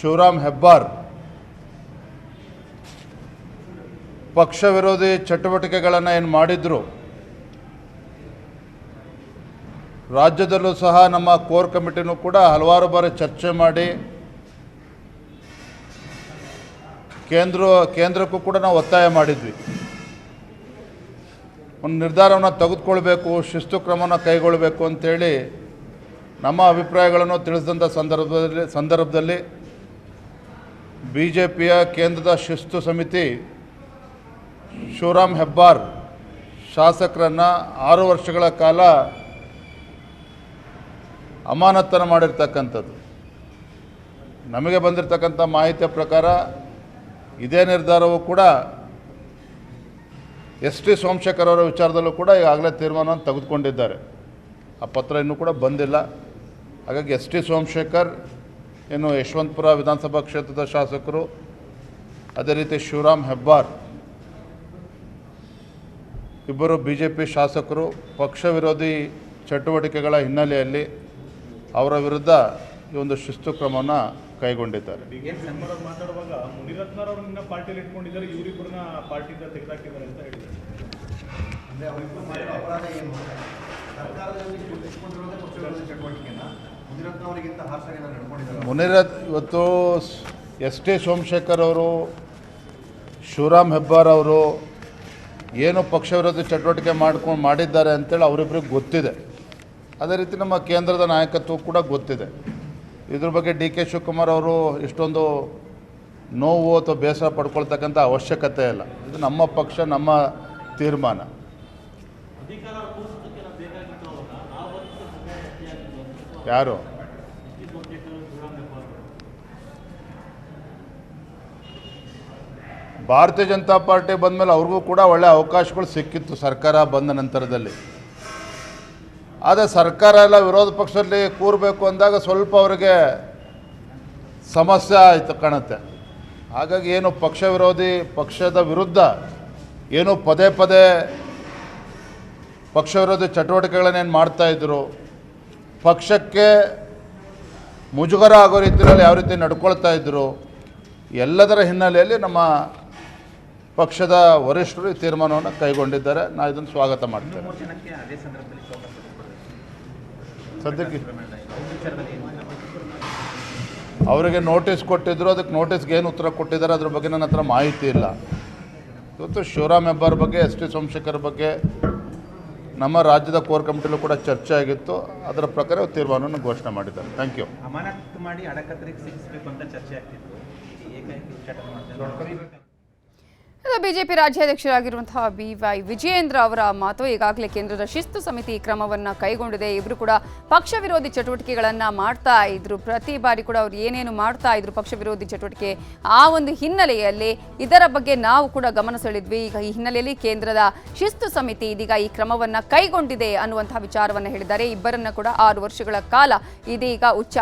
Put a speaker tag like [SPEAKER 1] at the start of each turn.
[SPEAKER 1] ಶಿವರಾಮ್ ಹೆಬ್ಬಾರ್ ಪಕ್ಷ ವಿರೋಧಿ ಚಟುವಟಿಕೆಗಳನ್ನು ಏನು ಮಾಡಿದ್ರು, ರಾಜ್ಯದಲ್ಲೂ ಸಹ ನಮ್ಮ ಕೋರ್ ಕಮಿಟಿನೂ ಕೂಡ ಹಲವಾರು ಬಾರಿ ಚರ್ಚೆ ಮಾಡಿ ಕೇಂದ್ರಕ್ಕೂ ಕೂಡ ನಾವು ಒತ್ತಾಯ ಮಾಡಿದ್ವಿ. ಒಂದು ನಿರ್ಧಾರವನ್ನು ತೆಗೆದುಕೊಳ್ಬೇಕು, ಶಿಸ್ತು ಕ್ರಮವನ್ನು ಕೈಗೊಳ್ಳಬೇಕು ಅಂತೇಳಿ ನಮ್ಮ ಅಭಿಪ್ರಾಯಗಳನ್ನು ತಿಳಿಸಿದಂಥ ಸಂದರ್ಭದಲ್ಲಿ BJPಯ ಕೇಂದ್ರದ ಶಿಸ್ತು ಸಮಿತಿ ಶಿವರಾಮ್ ಹೆಬ್ಬಾರ್ ಶಾಸಕರನ್ನು 6 ವರ್ಷಗಳ ಕಾಲ ಅಮಾನತನ್ನು ಮಾಡಿರ್ತಕ್ಕಂಥದ್ದು. ನಮಗೆ ಬಂದಿರತಕ್ಕಂಥ ಮಾಹಿತಿಯ ಪ್ರಕಾರ ಇದೇ ನಿರ್ಧಾರವು ಕೂಡ ST ಸೋಮಶೇಖರ್ ಅವರ ವಿಚಾರದಲ್ಲೂ ಕೂಡ ಈಗಾಗಲೇ ತೀರ್ಮಾನವನ್ನು ತೆಗೆದುಕೊಂಡಿದ್ದಾರೆ. ಆ ಪತ್ರ ಇನ್ನೂ ಕೂಡ ಬಂದಿಲ್ಲ. ಹಾಗಾಗಿ ST ಸೋಮಶೇಖರ್ ಏನು ಯಶವಂತಪುರ ವಿಧಾನಸಭಾ ಕ್ಷೇತ್ರದ ಶಾಸಕರು, ಅದೇ ರೀತಿ ಶಿವರಾಮ್ ಹೆಬ್ಬಾರ್ ಇಬ್ಬರು BJP ಶಾಸಕರು ಪಕ್ಷ ವಿರೋಧಿ ಚಟುವಟಿಕೆಗಳ ಹಿನ್ನೆಲೆಯಲ್ಲಿ ಅವರ ವಿರುದ್ಧ ಈ ಒಂದು ಶಿಸ್ತು ಕ್ರಮವನ್ನು ಕೈಗೊಂಡಿದ್ದಾರೆ. ಇವತ್ತು ST ಸೋಮಶೇಖರ್ ಅವರು, ಶಿವರಾಮ್ ಹೆಬ್ಬಾರ್ ಅವರು ಏನು ಪಕ್ಷ ವಿರೋಧಿ ಚಟುವಟಿಕೆ ಮಾಡಿದ್ದಾರೆ ಅಂತೇಳಿ ಅವರಿಬ್ಬರಿಗೆ ಗೊತ್ತಿದೆ. ಅದೇ ರೀತಿ ನಮ್ಮ ಕೇಂದ್ರದ ನಾಯಕತ್ವ ಕೂಡ ಗೊತ್ತಿದೆ. ಇದ್ರ ಬಗ್ಗೆ DK ಶಿವಕುಮಾರ್ ಅವರು ಇಷ್ಟೊಂದು ನೋವು ಅಥವಾ ಬೇಸರ ಪಡ್ಕೊಳ್ತಕ್ಕಂಥ ಅವಶ್ಯಕತೆ ಇಲ್ಲ. ಇದು ನಮ್ಮ ಪಕ್ಷ, ನಮ್ಮ ತೀರ್ಮಾನ. ಯಾರು ಭಾರತೀಯ ಜನತಾ ಪಾರ್ಟಿ ಬಂದ ಮೇಲೆ ಅವ್ರಿಗೂ ಕೂಡ ಒಳ್ಳೆಯ ಅವಕಾಶಗಳು ಸಿಕ್ಕಿತ್ತು ಸರ್ಕಾರ ಬಂದ ನಂತರದಲ್ಲಿ. ಆದರೆ ಸರ್ಕಾರ ಎಲ್ಲ ವಿರೋಧ ಪಕ್ಷದಲ್ಲಿ ಕೂರಬೇಕು ಅಂದಾಗ ಸ್ವಲ್ಪ ಅವರಿಗೆ ಸಮಸ್ಯೆ ಆಯಿತು ಕಾಣುತ್ತೆ. ಹಾಗಾಗಿ ಏನು ಪಕ್ಷ ವಿರೋಧಿ ಪಕ್ಷದ ವಿರುದ್ಧ ಏನು ಪದೇ ಪದೇ ಪಕ್ಷ ವಿರೋಧಿ ಚಟುವಟಿಕೆಗಳನ್ನೇನು ಮಾಡ್ತಾಯಿದ್ರು, ಪಕ್ಷಕ್ಕೆ ಮುಜುಗರ ಆಗೋ ರೀತಿಯಲ್ಲಿ ಯಾವ ರೀತಿ ನಡ್ಕೊಳ್ತಾ ಇದ್ದರು, ಎಲ್ಲದರ ಹಿನ್ನೆಲೆಯಲ್ಲಿ ನಮ್ಮ ಪಕ್ಷದ ವರಿಷ್ಠರು ಈ ತೀರ್ಮಾನವನ್ನು ಕೈಗೊಂಡಿದ್ದಾರೆ. ನಾನು ಇದನ್ನು ಸ್ವಾಗತ ಮಾಡ್ತೇನೆ. ಸದ್ಯಕ್ಕೆ ಅವರಿಗೆ ನೋಟಿಸ್ ಕೊಟ್ಟಿದ್ದರು. ಅದಕ್ಕೆ ನೋಟಿಸ್ಗೆ ಏನು ಉತ್ತರ ಕೊಟ್ಟಿದ್ದಾರೆ ಅದ್ರ ಬಗ್ಗೆ ನನ್ನ ಹತ್ರ ಮಾಹಿತಿ ಇಲ್ಲ. ಇವತ್ತು ಶಿವರಾಮ್ ಹೆಬ್ಬಾರ್ ಬಗ್ಗೆ, ST ಸೋಮಶೇಖರ್ ಬಗ್ಗೆ ನಮ್ಮ ರಾಜ್ಯದ ಕೋರ್ ಕಮಿಟಿಲೂ ಕೂಡ ಚರ್ಚೆ ಆಗಿತ್ತು. ಅದರ ಪ್ರಕಾರ ತೀರ್ಮಾನವನ್ನು ಘೋಷಣೆ ಮಾಡಿದ್ದಾರೆ. Thank you.
[SPEAKER 2] ಅಮಾನತು ಮಾಡಿ ಅಡಕತ್ತರಿಗೆ ಸಿಗಿಸಬೇಕು ಅಂತ ಚರ್ಚೆ ಆಗ್ತಿತ್ತು.
[SPEAKER 3] ಬಿಜೆಪಿ ರಾಜ್ಯಾಧ್ಯಕ್ಷರಾಗಿರುವಂತಹ BY ವಿಜಯೇಂದ್ರ ಅವರ ಮಾತು. ಈಗಾಗಲೇ ಕೇಂದ್ರದ ಶಿಸ್ತು ಸಮಿತಿ ಕ್ರಮವನ್ನು ಕೈಗೊಂಡಿದೆ. ಇಬ್ಬರು ಕೂಡ ಪಕ್ಷ ವಿರೋಧಿ ಚಟುವಟಿಕೆಗಳನ್ನು ಮಾಡ್ತಾ ಇದ್ರು. ಪ್ರತಿ ಬಾರಿ ಕೂಡ ಅವ್ರು ಏನೇನು ಮಾಡ್ತಾ ಇದ್ರು ಪಕ್ಷ ವಿರೋಧಿ ಚಟುವಟಿಕೆ, ಆ ಒಂದು ಹಿನ್ನೆಲೆಯಲ್ಲಿ ಇದರ ಬಗ್ಗೆ ನಾವು ಕೂಡ ಗಮನ ಸೆಳೆದ್ವಿ. ಈಗ ಈ ಹಿನ್ನೆಲೆಯಲ್ಲಿ ಕೇಂದ್ರದ ಶಿಸ್ತು ಸಮಿತಿ ಇದೀಗ ಈ ಕ್ರಮವನ್ನು ಕೈಗೊಂಡಿದೆ ಅನ್ನುವಂತಹ ವಿಚಾರವನ್ನು ಹೇಳಿದ್ದಾರೆ. ಇಬ್ಬರನ್ನ ಕೂಡ 6 ವರ್ಷಗಳ ಕಾಲ ಇದೀಗ